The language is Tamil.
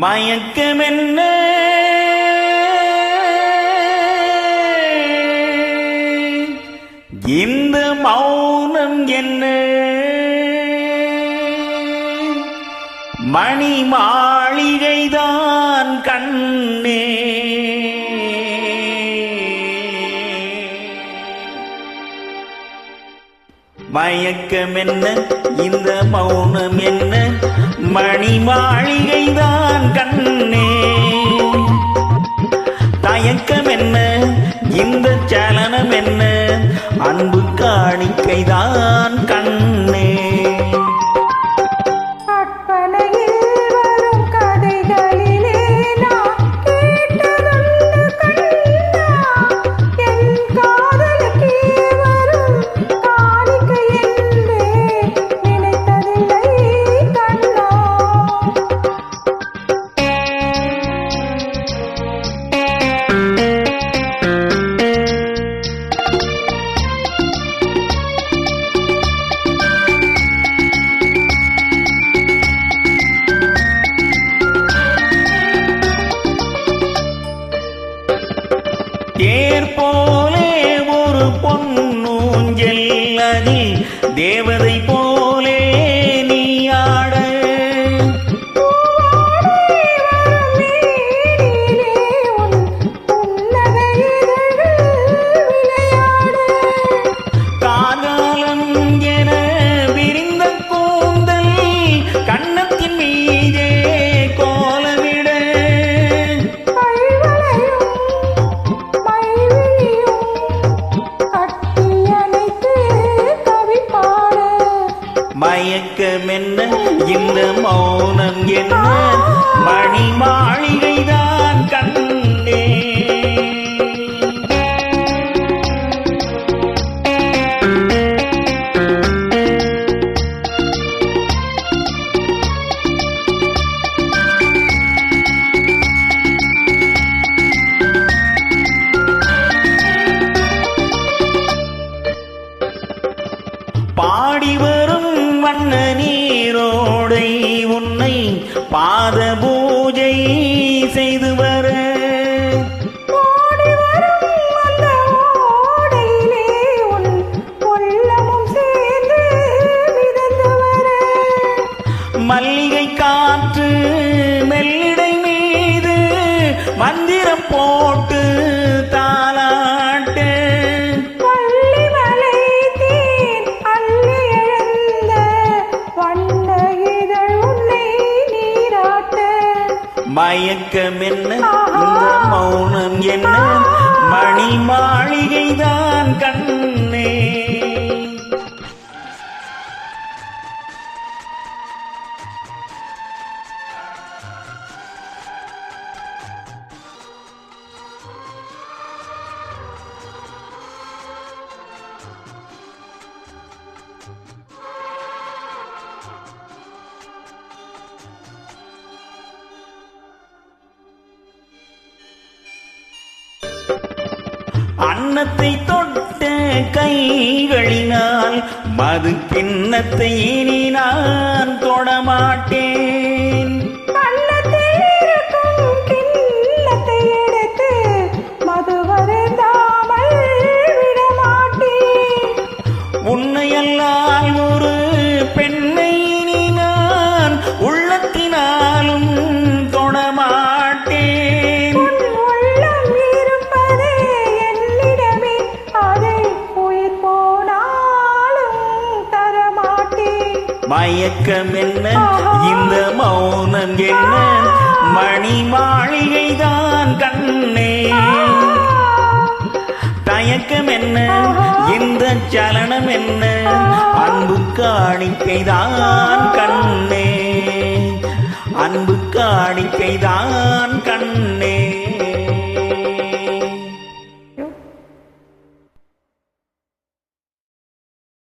மயக்கமென்ன இந்த மௌனம் என்ன மணி மாளிகைதான் கண்ணே மயக்கமென்ன இந்த மௌனம் என்ன மணி மாளிகைதான் கண்ணே தயக்கம் என்ன இந்த சலனம் என்ன அன்பு காணிக்கைதான் கண்ணே தேர் போலே ஒரு பொன்னூஞ்சல் அதில் தேவதை போலே நீ ஆட காலம் என விரிந்த கூந்தல் கண்ணத்தின் மீதே மயக்கமென்ன இந்த மௌனம் என்ன மணி மாளிகைதான் கண்ணே பாடி வரும் வண்ண நீரோடை உன்னை பாத பூஜை செய்து வர மல்லிகை காற்று மெல்லிடை மீது மந்திரம் போட்டு தாலாட்டு மயக்கமென்ன இந்த மௌனம் என்ன மணி மாளிகைதான் கண்ணே அன்னத்தை தொட்ட கைகளினால் மது கிண்ணத்தை இனி நான் தொடமாட்டேன் உன்னையல்லால் ஒரு பெண்ணை இனி நான் உள்ளத்தினாலும் தொடமாட்டேன் மயக்கமென்ன இந்த மௌனம் என்ன மணி மாளிகைதான் கண்ணே தயக்கம் என்ன இந்த சலனம் என்ன அன்பு காணிக்கைதான் கண்ணே அன்பு காணிக்கைதான்